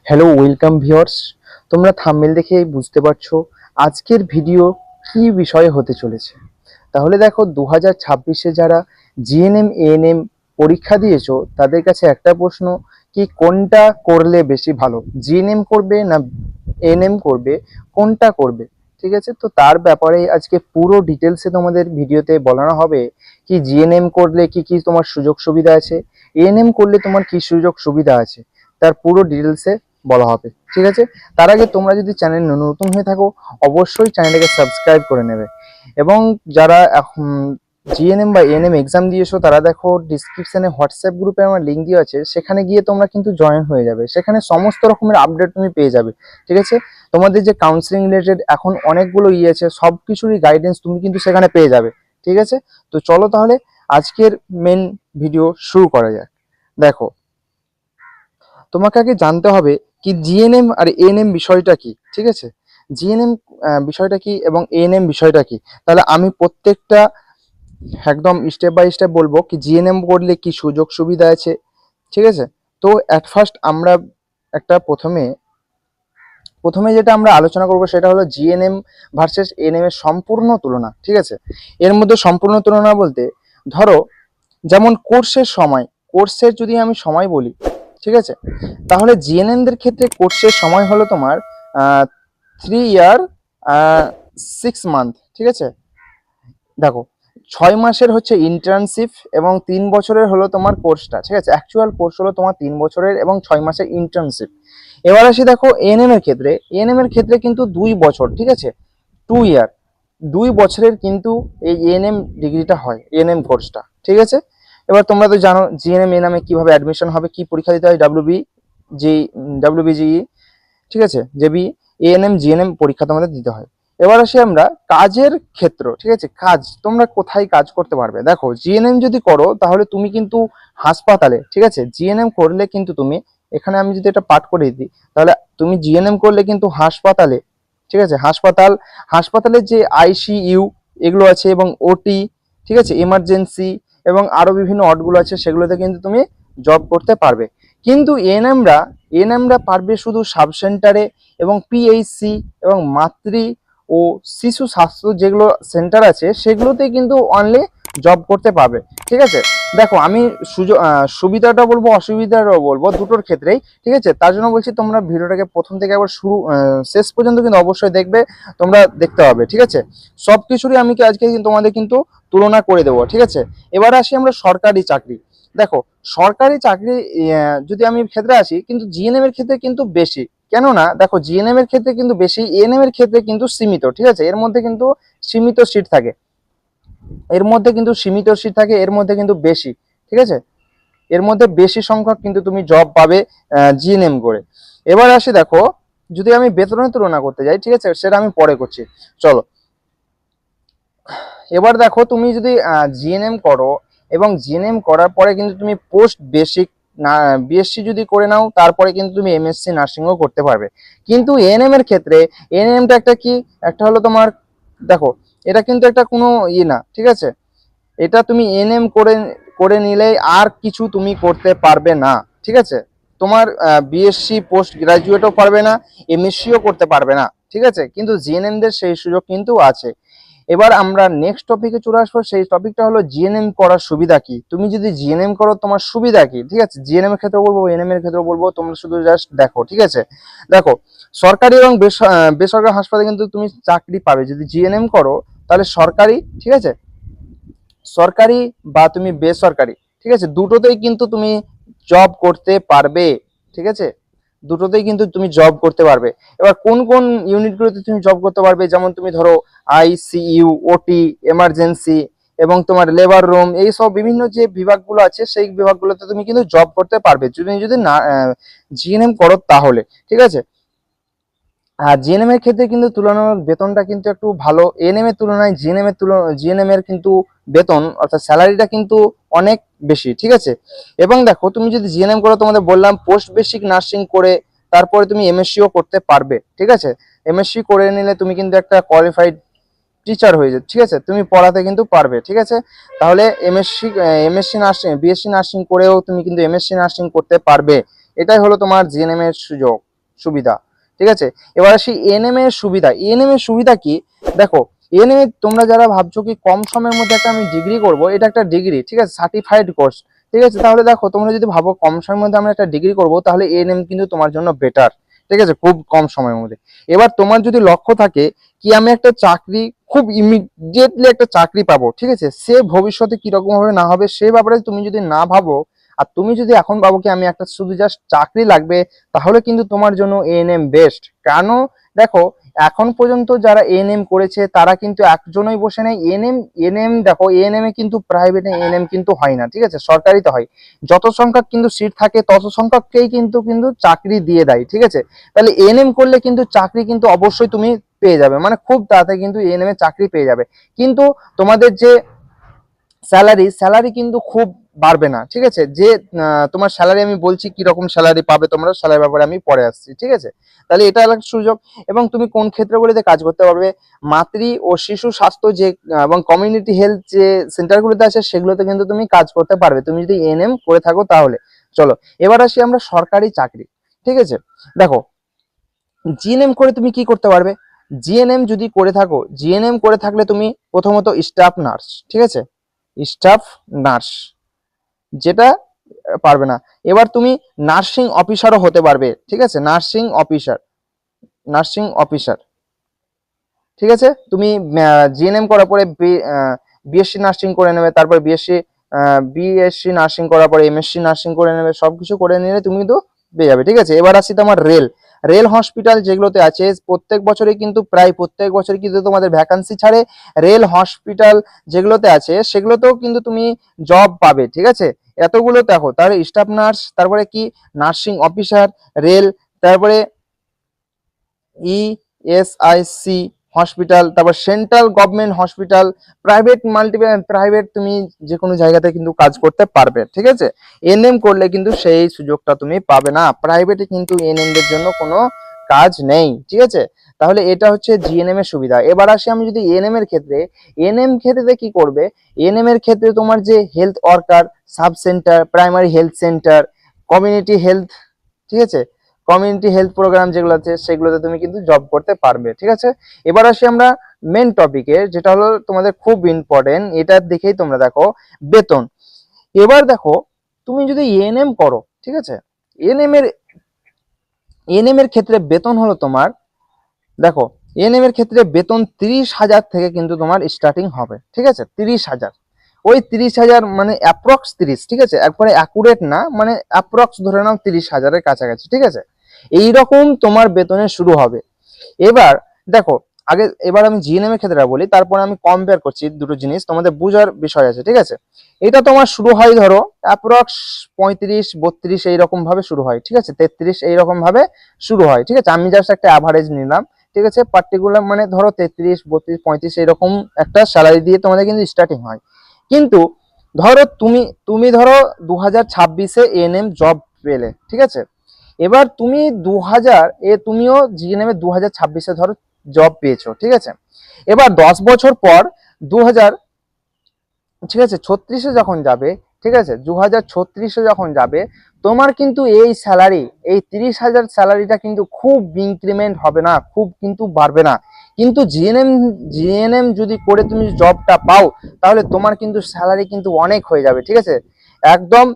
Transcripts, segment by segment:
Hello welcome viewers. তোমরা thumbnail দেখেই বুঝতে পারছো আজকের ভিডিও কি বিষয়ে হতে চলেছে। তাহলে দেখো 2026-এ যারা জিএনএম এএনএম পরীক্ষা দিয়েছো তাদের কাছে একটা প্রশ্ন, কি কোনটা করলে বেশি ভালো, জিএনএম করবে না এএনএম করবে, কোনটা করবে? ঠিক আছে, তো তার ব্যাপারে আজকে পুরো ডিটেলসে তোমাদের ভিডিওতে বলানো হবে কি জিএনএম করলে কি কি তোমার সুযোগ সুবিধা আছে, এএনএম করলে তোমার কি সুযোগ সুবিধা আছে, তার পুরো ডিটেলসে বলা হবে। ঠিক আছে, তার আগে তোমরা যদি চ্যানেল নতুন হয়ে থাকো অবশ্যই চ্যানেলটাকে সাবস্ক্রাইব করে নেবে। এবং যারা এখন জিএনএম বা এএনএম এক্সাম দিয়েছো তারা দেখো ডিসক্রিপশনে হোয়াটসঅ্যাপ গ্রুপে আমার লিঙ্ক দেওয়া আছে, সেখানে গিয়ে তোমরা কিন্তু জয়েন হয়ে যাবে, সেখানে সমস্ত রকমের আপডেট তুমি পেয়ে যাবে। ঠিক আছে, তোমাদের যে কাউন্সিলিং রিলেটেড এখন অনেকগুলো আছে, সব কিছুরই গাইডেন্স তুমি কিন্তু সেখানে পেয়ে যাবে। ঠিক আছে, তো চলো তাহলে আজকের মেন ভিডিও শুরু করা যাক। দেখো, তোমাকে আগে জানতে হবে কি জিএনএম আর এএনএম বিষয়টা কি। ঠিক আছে, জিএনএম বিষয়টা কি এবং এএনএম বিষয়টা কি, তাহলে আমি প্রত্যেকটা একদম স্টেপ বাই স্টেপ বলবো কি জিএনএম করলে কি সুযোগ সুবিধা আছে। ঠিক আছে, তো অ্যাট ফার্স্ট আমরা একটা প্রথমে প্রথমে যেটা আমরা আলোচনা করব সেটা হলো জিএনএম ভার্সেস এএনএম এর সম্পূর্ণ তুলনা। ঠিক আছে, এর মধ্যে সম্পূর্ণ তুলনা বলতে ধরো যেমন কোর্সের যদি আমি সময় বলি, ঠিক আছে, তাহলে জিএনএম দের ক্ষেত্রে কোর্সের সময় হলো তোমার 3 ইয়ার 6 মান্থ। ঠিক আছে, দেখো 6 মাসের হচ্ছে ইন্টার্নশিপ এবং 3 বছরের হলো তোমার কোর্সটা। ঠিক আছে, অ্যাকচুয়াল কোর্স হলো তোমার 3 বছরের এবং 6 মাসের ইন্টার্নশিপ। এবার আসি দেখো এএনএম এর ক্ষেত্রে কিন্তু 2 বছর। ঠিক আছে, 2 ইয়ার, 2 বছরের কিন্তু এই এএনএম ডিগ্রিটা হয়, এএনএম কোর্সটা। ঠিক আছে, এবার তোমরা তো জানো জিএনএম এ নামে কিভাবে অ্যাডমিশন হবে, কি পরীক্ষা দিতে হয়, ডাব্লিউবিজিই। ঠিক আছে, জেবি এএনএম জিএনএম পরীক্ষা তোমাদের দিতে হয়। এবার আসি আমরা কাজের ক্ষেত্র। ঠিক আছে, কাজ তোমরা কোথায় কাজ করতে পারবে, দেখো জিএনএম যদি করো তাহলে তুমি কিন্তু হাসপাতালে, ঠিক আছে, জিএনএম করলে কিন্তু তুমি, এখানে আমি যদি এটা পাঠ করে দিই তাহলে তুমি জিএনএম করলে কিন্তু হাসপাতালে, ঠিক আছে, হাসপাতালে যে আইসিইউ এগুলো আছে এবং ওটি, ঠিক আছে, এমার্জেন্সি এবং আরো বিভিন্ন ওয়ার্ডগুলো আছে সেগুলোতে কিন্তু তুমি জব করতে পারবে। কিন্তু এএনএমরা পারবে শুধু সাব সেন্টারে এবং পিএইচসি এবং মাতৃ ও শিশু স্বাস্থ্য যেগুলো সেন্টার আছে সেগুলোতে কিন্তু অনলি জব করতে পারবে। ঠিক আছে, দেখো আমি সুবিধাটা বলবো অসুবিধাটাও বলবো দুটোর ক্ষেত্রেই। ঠিক আছে, তার জন্য বলছি তোমরা ভিডিওটাকে প্রথম থেকে আবার শেষ পর্যন্ত কিন্তু অবশ্যই দেখবে, তোমরা দেখতে হবে। ঠিক আছে, সব কিছুরই আমি আজকে তোমাদের কিন্তু তুলনা করে দেবো। ঠিক আছে, এবার আসি আমরা সরকারি চাকরি। দেখো সরকারি চাকরি যদি আমি ক্ষেত্রে আসি কিন্তু জিএনএম এর ক্ষেত্রে কিন্তু বেশি, কেননা দেখো জিএনএম এর ক্ষেত্রে কিন্তু বেশি, এএনএম এর ক্ষেত্রে কিন্তু সীমিত। ঠিক আছে, এর মধ্যে কিন্তু সীমিত সিট থাকে, এর মধ্যে কিন্তু বেশি। ঠিক আছে, এর মধ্যে বেশি সংখ্যক কিন্তু তুমি জব পাবে জিএনএম করে। এবার আসি দেখো যদি আমি বেতনের তুলনা করতে যাই, ঠিক আছে, সেটা আমি পরে করছি। চলো, এবার দেখো তুমি যদি জিএনএম করো এবং জিএনএম করার পরে কিন্তু তুমি পোস্ট বেসিক না বিএসসি যদি করে নাও তারপরে কিন্তু তুমি এমএসসি নার্সিংও করতে পারবে। কিন্তু এএনএম এর ক্ষেত্রে এএনএমটা একটা কি, একটা হলো তোমার, দেখো এটা কিন্তু একটা কোনো না। ঠিক আছে, এটা তুমি এএনএম করে করে নিলেই আর কিছু তুমি করতে পারবে না। ঠিক আছে, তোমার বিএসসি পোস্ট গ্রাজুয়েটও পারবে না, এমএসসিও করতে পারবে না। ঠিক আছে, কিন্তু জিএনএম দের সেই সুযোগ কিন্তু আছে। এবার আমরা নেক্সট টপিকে চলে আসবো, সেই টপিকটা হলো জিএনএম করার সুবিধা কি, তুমি যদি জিএনএম করো তোমার সুবিধা কি। ঠিক আছে, জিএনএম এর ক্ষেত্রে বলবো, এএনএম এর ক্ষেত্রে বলবো, তোমরা শুধু জাস্ট দেখো। ঠিক আছে, দেখো সরকারি এবং বেসরকারি হাসপাতালে কিন্তু তুমি চাকরি পাবে যদি জিএনএম করো, তাহলে সরকারি, ঠিক আছে, সরকারি বা তুমি বেসরকারি, ঠিক আছে, দুটোতেই কিন্তু তুমি জব করতে পারবে। ঠিক আছে, দুটোতেই কিন্তু তুমি জব করতে পারবে। এবার কোন কোন ইউনিটগুলোতে তুমি জব করতে পারবে, যেমন তুমি ধরো আইসিইউ, ওটি, এমার্জেন্সি এবং তোমার লেবার রুম, এই সব বিভিন্ন যে বিভাগগুলো আছে সেই বিভাগগুলোতে তুমি কিন্তু জব করতে পারবে যদি যদি না জিএনএম করো তাহলে। ঠিক আছে, আর জিএনএম এর ক্ষেত্রে কিন্তু তুলনামূলক বেতনটা কিন্তু একটু ভালো, এএনএম এর তুলনায় জিএনএম এর কিন্তু বেতন অর্থাৎ স্যালারিটা কিন্তু অনেক বেশি। ঠিক আছে, এবং দেখো তুমি যদি জিএনএম করো তোমাদের বললাম পোস্ট বেসিক নার্সিং করে তারপরে তুমি এমএসসিও করতে পারবে। ঠিক আছে, এমএসসি করে নিলে তুমি কিন্তু একটা কোয়ালিফাইড টিচার হয়ে যাবে। ঠিক আছে, তুমি পড়াতে কিন্তু পারবে। ঠিক আছে, তাহলে এমএসসি নার্সিং বিএসসি নার্সিং করেও তুমি কিন্তু এমএসসি নার্সিং করতে পারবে। এটাই হলো তোমার জিএনএম এর সুযোগ। সুবিধা, ঠিক আছে। এবার আসি এএনএম এর সুবিধা। এএনএম এর সুবিধা কি, দেখো এএনএম তোমরা যারা ভাবছো কি কম সময়ের মধ্যে একটা আমি ডিগ্রি করব, এটা একটা ডিগ্রি, ঠিক আছে, সার্টিফাইড কোর্স, ঠিক আছে। তাহলে দেখো তোমরা যদি ভাবো কম সময়ের মধ্যে আমরা একটা ডিগ্রি করব, তাহলে এএনএম কিন্তু তোমার জন্য বেটার, ঠিক আছে, খুব কম সময়ের মধ্যে। এবার তোমার যদি লক্ষ্য থাকে কি আমি একটা চাকরি খুব ইমিডিয়েটলি একটা চাকরি পাবো, ঠিক আছে, সে ভবিষ্যতে কিরকম হবে না হবে সে ব্যাপারে তুমি যদি না ভাবো, আর তুমি যদি এখন ভাবো কি আমি একটা শুধু জাস্ট চাকরি লাগবে, তাহলে কিন্তু তোমার জন্য এএনএম বেস্ট। কেন, দেখো এখন পর্যন্ত যারা এএনএম করেছে তারা কিন্তু একজনই বসে নেই। এএনএম এএনএম দেখো এএনএম এ কিন্তু প্রাইভেটে এএনএম কিন্তু হয় না, ঠিক আছে, সরকারিতে হয়। যত সংখ্যক কিন্তু সিট থাকে তত সংখ্যককেই কিন্তু কিন্তু চাকরি দিয়ে দেয়, ঠিক আছে। তাহলে এএনএম করলে কিন্তু চাকরি কিন্তু অবশ্যই তুমি পেয়ে যাবে, মানে খুব তাড়াতাড়ি কিন্তু এএনএম এ চাকরি পেয়ে যাবে। কিন্তু তোমাদের যে স্যালারি কিন্তু খুব বাড়বে না, ঠিক আছে। যে তোমার স্যালারি আমি বলছি কি রকম স্যালারি পাবে তোমরা, স্যালারি ব্যাপারে আমি পরে আসছি, ঠিক আছে। তাহলে এটা একটা সুযোগ। এবং তুমি কোন ক্ষেত্রগুলিতে কাজ করতে পারবে, মাতৃ ও শিশু স্বাস্থ্য যে এবং কমিউনিটি হেলথ যে সেন্টারগুলোতে আছে সেগুলোতে কিন্তু তুমি কাজ করতে পারবে তুমি যদি এএনএম করে থাকো তাহলে। চলো এবার আসি আমরা সরকারি চাকরি, ঠিক আছে। দেখো জিএনএম করে তুমি কি করতে পারবে, জিএনএম যদি করে থাকো, জিএনএম করে থাকলে তুমি প্রথমত স্টাফ নার্স, ঠিক আছে, স্টাফ নার্স যেটা পারবে না। এবার তুমি নার্সিং অফিসারও হতে পারবে, ঠিক আছে, নার্সিং অফিসার, নার্সিং অফিসার, ঠিক আছে। তুমি জিএনএম করার পরে বিএসসি নার্সিং করে নেবে, তারপর বিএসসি নার্সিং করার পরে এমএসসি নার্সিং করে নেবে, সবকিছু করে নিলে তুমি কিন্তু পেয়ে যাবে, ঠিক আছে। এবার আসি তোমার রেল হসপিটাল যেগুলোতে আছে প্রত্যেক বছরে কিন্তু প্রায় প্রত্যেক বছরে কিন্তু তোমাদের ভ্যাকান্সি ছাড়ে। রেল হসপিটাল যেগুলোতে আছে সেগুলোতেও কিন্তু তুমি জব পাবে, ঠিক আছে। এতগুলো দেখো, তাহলে স্টাফ নার্স, তারপরে কি নার্সিং অফিসার, রেল, তারপরে ইএসআইসি হসপিটাল, তারপর সেন্ট্রাল গভর্নমেন্ট হসপিটাল, প্রাইভেট তুমি যে কোনো জায়গাতে কিন্তু কাজ করতে পারবে, ঠিক আছে। এএনএম করলে কিন্তু সেই সুযোগটা তুমি পাবে না, প্রাইভেটে কিন্তু এএনএম এর জন্য কোনো কাজ নেই, ঠিক আছে। তাহলে এটা হচ্ছে জিএনএম এর সুবিধা। এবার আসি আমি যদি এএনএম এর ক্ষেত্রে, এএনএম ক্ষেত্রে কি করবে, এএনএম এর ক্ষেত্রে তোমার যে health worker, sub centre, primary health centre, community health, ঠিক আছে, কমিউনিটি হেলথ প্রোগ্রাম যেগুলো আছে সেগুলোতে তুমি কিন্তু জব করতে পারবে, ঠিক আছে। এবার আসি আমরা মেন টপিকে, যেটা হলো তোমাদের খুব ইম্পর্টেন্ট, এটার দিকেই তোমরা দেখো বেতন। এবার দেখো তুমি যদি এএনএম করো, ঠিক আছে, এএনএম এর ক্ষেত্রে বেতন হলো তোমার, দেখো এএনএম এর ক্ষেত্রে বেতন 30,000 থেকে কিন্তু তোমার স্টার্টিং হবে, ঠিক আছে, 30,000। ওই 30,000 মানে অ্যাপ্রক্স 30, ঠিক আছে, একবারে অ্যাকুরেট না, মানে অ্যাপ্রক্স ধরে নাও 30,000-এর কাছাকাছি, ঠিক আছে। এইরকম তোমার বেতনে শুরু হবে। এবার দেখো এবার আমি জিএনএম এর ক্ষেত্রে বলি, তারপর আমি কম্পেয়ার করছি দুটো জিনিস, তোমাদের বোঝার বিষয় আছে, ঠিক আছে। এটা তোমার শুরু হয় ধরো অ্যাপ্রক্স 35-32 এইরকম ভাবে শুরু হয়, ঠিক আছে, 33 এইরকম ভাবে শুরু হয়, ঠিক আছে। আমি জাস্ট একটা অ্যাভারেজ নিলাম, ঠিক আছে, পার্টিকুলার মানে ধরো 33, 32, 35 এইরকম একটা স্যালারি দিয়ে তোমাদের কিন্তু স্টার্টিং হয়। কিন্তু ধরো তুমি ধরো 2026-এ এএনএম জব পেলে, ঠিক আছে। এবার তুমি তুমিও জিএনএম এ 2026-এ ধরো জব পেয়েছো, ঠিক আছে। এবার 10 বছর পর 2000, ঠিক আছে, 36-এ যখন যাবে, ঠিক আছে, 2036-এ যখন যাবে, তোমার কিন্তু এই স্যালারি, এই 30,000 স্যালারিটা কিন্তু খুব ইনক্রিমেন্ট হবে না, খুব কিন্তু বাড়বে না। কিন্তু জিএনএম যদি করে তুমি জবটা পাও, তাহলে তোমার কিন্তু স্যালারি কিন্তু অনেক হয়ে যাবে, ঠিক আছে, একদম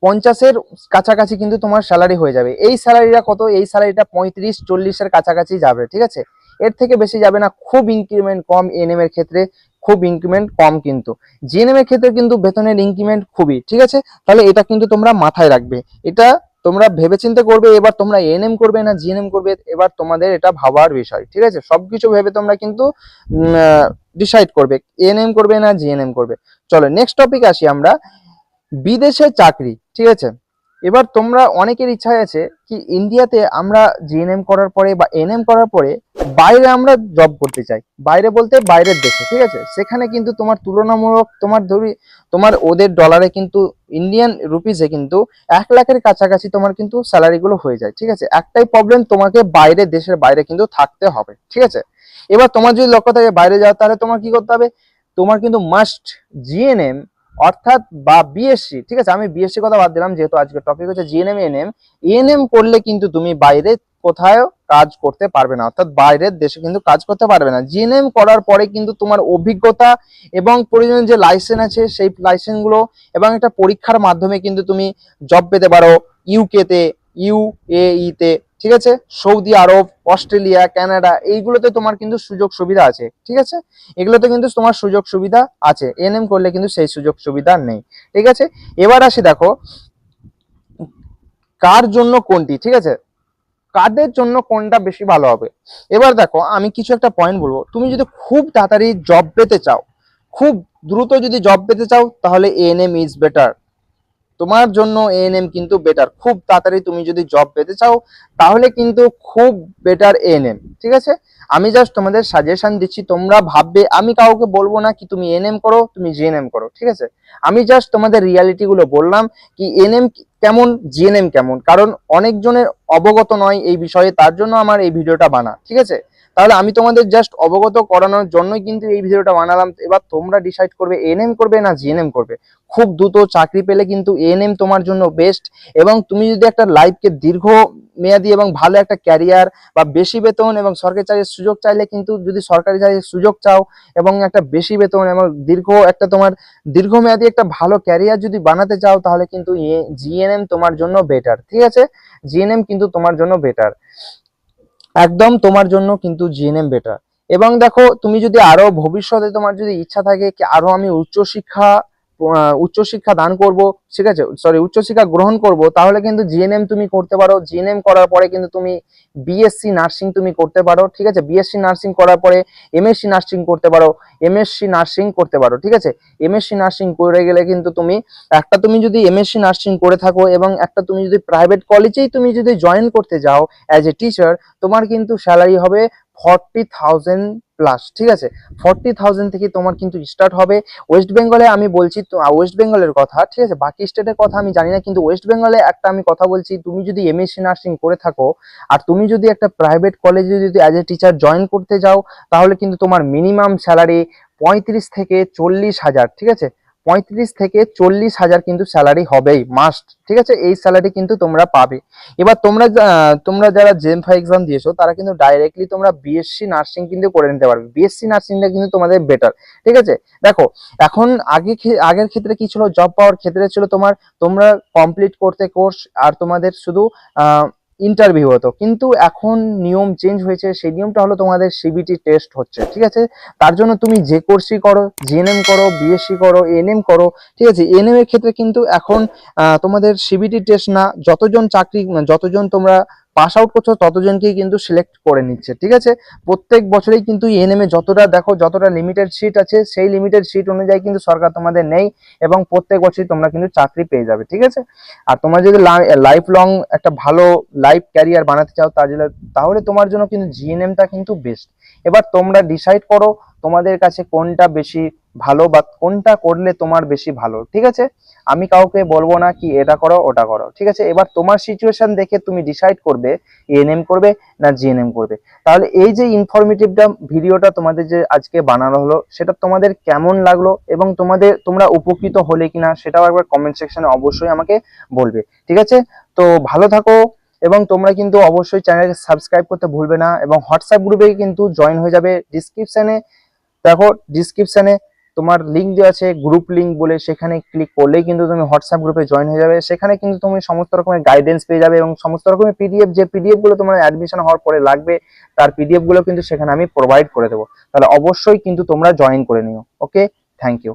50-এর কাছাকাছি কিন্তু তোমার স্যালারি হয়ে যাবে। এই স্যালারিটা কত, এই স্যালারিটা 35-40-এর কাছাকাছি যাবে, ঠিক আছে, এর থেকে বেশি যাবে না। খুব ইনক্রিমেন্ট কম এএনএম এর ক্ষেত্রে, খুব ইনক্রিমেন্ট কম, কিন্তু জিএনএম এর ক্ষেত্রে কিন্তু বেতনের ইনক্রিমেন্ট খুবই, ঠিক আছে। তাহলে এটা কিন্তু তোমরা মাথায় রাখবে, এটা তোমরা ভেবেচিন্তে করবে। এবার তোমরা এএনএম করবে না জিএনএম করবে, এবার তোমাদের এটা ভাবার বিষয়, ঠিক আছে। সবকিছু ভেবে তোমরা কিন্তু ডিসাইড করবে এএনএম করবে না জিএনএম করবে। চলো নেক্সট টপিক আসি আমরা, বিদেশে চাকরি, ঠিক আছে। এবার তোমরা অনেকের ইচ্ছা আছে কি ইন্ডিয়াতে আমরা জিএনএম করার পরে বা এনএম করার পরে বাইরে আমরা জব করতে চাই, বাইরে বলতে বাইরের দেশে, ঠিক আছে। সেখানে কিন্তু তোমার তুলনামূলক তোমার ওদের ডলারে কিন্তু ইন্ডিয়ান রুপিসে কিন্তু 1 লাখের কাছাকাছি তোমার কিন্তু স্যালারি গুলো হয়ে যায়, ঠিক আছে। একটাই প্রবলেম, তোমাকে দেশের বাইরে কিন্তু থাকতে হবে, ঠিক আছে। এবার তোমার যদি লক্ষ্য থাকে বাইরে যাওয়া, তাহলে তোমার কি করতে হবে, তোমার কিন্তু মাস্ট জিএনএম অর্থাৎ বা বিএসসি, ঠিক আছে, আমি বিএসসি কথা বাদ দিলাম যেহেতু আজকের টপিক হচ্ছে জিএনএম এএনএম। এএনএম করলে কিন্তু তুমি বাইরে কোথাও কাজ করতে পারবে না, অর্থাৎ বাইরের দেশে কিন্তু কাজ করতে পারবে না। জিএনএম করার পরে কিন্তু তোমার অভিজ্ঞতা এবং প্রয়োজনীয় যে লাইসেন্স আছে সেই লাইসেন্স গুলো এবং একটা পরীক্ষার মাধ্যমে কিন্তু তুমি জব পেতে পারো ইউকে তে, ইউএই তে, ঠিক আছে, সৌদি আরব, অস্ট্রেলিয়া, কানাডা, এইগুলোতে তোমার কিন্তু সুযোগ সুবিধা আছে, ঠিক আছে, এগুলোতে কিন্তু তোমার সুযোগ সুবিধা আছে। এএনএম করলে কিন্তু সেই সুযোগ সুবিধা নেই, ঠিক আছে। এবার আসি দেখো কার জন্য কোনটি, ঠিক আছে, কাদের জন্য কোনটা বেশি ভালো হবে। এবার দেখো আমি কিছু একটা পয়েন্ট বলবো, তুমি যদি খুব তাড়াতাড়ি জব পেতে চাও, খুব দ্রুত যদি জব পেতে চাও, তাহলে এএনএম ইজ বেটার, তোমার জন্য এএনএম কিন্তু বেটার। খুব তাড়াতাড়ি তুমি যদি জব পেতে চাও তাহলে কিন্তু খুব বেটার এএনএম, ঠিক আছে। আমি জাস্ট তোমাদের সাজেশন দিচ্ছি, তোমরা ভাববে, আমি কাউকে বলবো না কি তুমি এএনএম করো তুমি জিএনএম করো, ঠিক আছে। আমি জাস্ট তোমাদের রিয়ালিটি গুলো বললাম কি এএনএম কেমন, জিএনএম কেমন, কারণ অনেকজনের অবগত নয় এই বিষয়ে, তার জন্য আমার এই ভিডিওটা বানা, ঠিক আছে। তাহলে আমি তোমাদের জাস্ট অবগত করানোর জন্যই কিন্তু এই ভিডিওটা বানালাম। এবার তোমরা ডিসাইড করবে এএনএম করবে না জিএনএম করবে। খুব দ্রুত চাকরি পেলে কিন্তু এএনএম তোমার জন্য বেস্ট, এবং তুমি যদি একটা লাইফকে দীর্ঘ মেয়াদি এবং ভালো একটা ক্যারিয়ার বা বেশি বেতন এবং সরকারি চাকরির সুযোগ চাইলে কিন্তু, যদি সরকারি চাকরির সুযোগ চাও এবং একটা বেশি বেতন এবং দীর্ঘ একটা তোমার দীর্ঘমেয়াদী একটা ভালো ক্যারিয়ার যদি বানাতে চাও, তাহলে কিন্তু জিএনএম তোমার জন্য বেটার, ঠিক আছে। জিএনএম কিন্তু তোমার জন্য বেটার, একদম তোমার জন্য কিন্তু জিএনএম বেটার। এবং দেখো তুমি যদি আরো ভবিষ্যতে তোমার যদি ইচ্ছা থাকে কি আরো আমি উচ্চশিক্ষা দান করব, ঠিক আছে, সরি উচ্চশিক্ষা গ্রহণ করব, তাহলে কিন্তু জিএনএম তুমি করতে পারো। জিএনএম করার পরে কিন্তু তুমি বিএসসি নার্সিং তুমি করতে পারো, ঠিক আছে। বিএসসি নার্সিং করার পরে এমএসসি নার্সিং করতে পারো, এমএসসি নার্সিং করতে পারো, ঠিক আছে। এমএসসি নার্সিং করে গেলে কিন্তু তুমি একটা, তুমি যদি এমএসসি নার্সিং করে থাকো এবং একটা তুমি যদি প্রাইভেট কলেজেই তুমি যদি জয়েন করতে যাও অ্যাজ এ টিচার, তোমার কিন্তু স্যালারি হবে 40,000 প্লাস, ঠিক আছে। 40,000 থেকে তোমার কিন্তু স্টার্ট হবে। ওয়েস্ট বেঙ্গলে আমি বলছি তো, ওয়েস্ট বেঙ্গলের কথা, ঠিক আছে, বাকি স্টেটের কথা আমি জানি না, কিন্তু ওয়েস্ট বেঙ্গলে একটা আমি কথা বলছি, তুমি যদি এমএসসি নার্সিং করে থাকো আর তুমি যদি একটা প্রাইভেট কলেজে যদি অ্যাজ এ টিচার জয়েন করতে যাও, তাহলে কিন্তু তোমার মিনিমাম স্যালারি 35 থেকে 40 হাজার, ঠিক আছে, 35 থেকে 40 হাজার কিন্তু স্যালারি হবেই মাস্ট, ঠিক আছে। এই স্যালারি কিন্তু তোমরা পাবে। এবার তোমরা যারা জেম 5 এক্সাম দিয়েছো তারা কিন্তু ডাইরেক্টলি তোমরা বিএসসি নার্সিং কিন্তু করে নিতে পারবে। বিএসসি নার্সিংটা কিন্তু তোমাদের বেটার, ঠিক আছে। দেখো এখন আগের ক্ষেত্রে কি ছিল, জব পাওয়ার ক্ষেত্রে ছিল তোমরা কমপ্লিট করতে কোর্স আর তোমাদের শুধু ইন্টারভিউ হতো, কিন্তু এখন নিয়ম চেঞ্জ হয়েছে। সেই নিয়মটা হলো তোমাদের সিবিটি টেস্ট হচ্ছে, ঠিক আছে। তার জন্য তুমি যে কোর্সই করো, জিএনএম করো, বিএসসি করো, এএনএম করো, ঠিক আছে, এএনএম এর ক্ষেত্রে কিন্তু এখন তোমাদের সিবিটি টেস্ট না, যতজন তোমরা পাস আউট করছো ততজনকেই কিন্তু সিলেক্ট করে নিচ্ছে, ঠিক আছে। প্রত্যেক বছরেই কিন্তু এএনএম এ যতটা লিমিটেড সিট আছে সেই লিমিটেড সিট অনুযায়ী কিন্তু সরকার তোমাদের নেই, এবং প্রত্যেক বছরই তোমরা কিন্তু চাকরি পেয়ে যাবে, ঠিক আছে। আর তোমরা যদি লাইফ লং একটা ভালো লাইফ ক্যারিয়ার বানাতে চাও তাহলে তোমার জন্য কিন্তু জিএনএমটা কিন্তু বেস্ট। এবার তোমরা ডিসাইড করো তোমাদের কাছে কোনটা বেশি ভালো বা কোনটা করলে তোমার বেশি ভালো, ঠিক আছে। আমি কাউকে বলবো না কি এটা করো ওটা করো, ঠিক আছে। এবার তোমার সিচুয়েশন দেখে তুমি ডিসাইড করবে এএনএম করবে না জিএনএম করবে। তাহলে এই যে ইনফরমেটিভটা ভিডিওটা তোমাদের যে আজকে বানানো হলো, সেটা তোমাদের কেমন লাগলো এবং তোমরা উপকৃত হলে কিনা সেটাও একবার কমেন্ট সেকশনে অবশ্যই আমাকে বলবে, ঠিক আছে। তো ভালো থাকো, এবং তোমরা কিন্তু অবশ্যই চ্যানেলকে সাবস্ক্রাইব করতে ভুলবে না, এবং হোয়াটসঅ্যাপ গ্রুপে কিন্তু জয়েন হয়ে যাবে। ডিসক্রিপশনে দেখো, ডিসক্রিপশনে তোমার লিঙ্ক দেওয়া আছে গ্রুপ লিঙ্ক বলে, সেখানে ক্লিক করলেই কিন্তু তুমি হোয়াটসঅ্যাপ গ্রুপে জয়েন হয়ে যাবে। সেখানে কিন্তু তুমি সমস্ত রকমের গাইডেন্স পেয়ে যাবে এবং সমস্ত রকমের পিডিএফ গুলো তোমার অ্যাডমিশন হওয়ার পরে লাগবে, তার পিডিএফ গুলো কিন্তু সেখানে আমি প্রোভাইড করে দেবো। তাহলে অবশ্যই কিন্তু তোমরা জয়েন করে নিও। ওকে, থ্যাংক ইউ।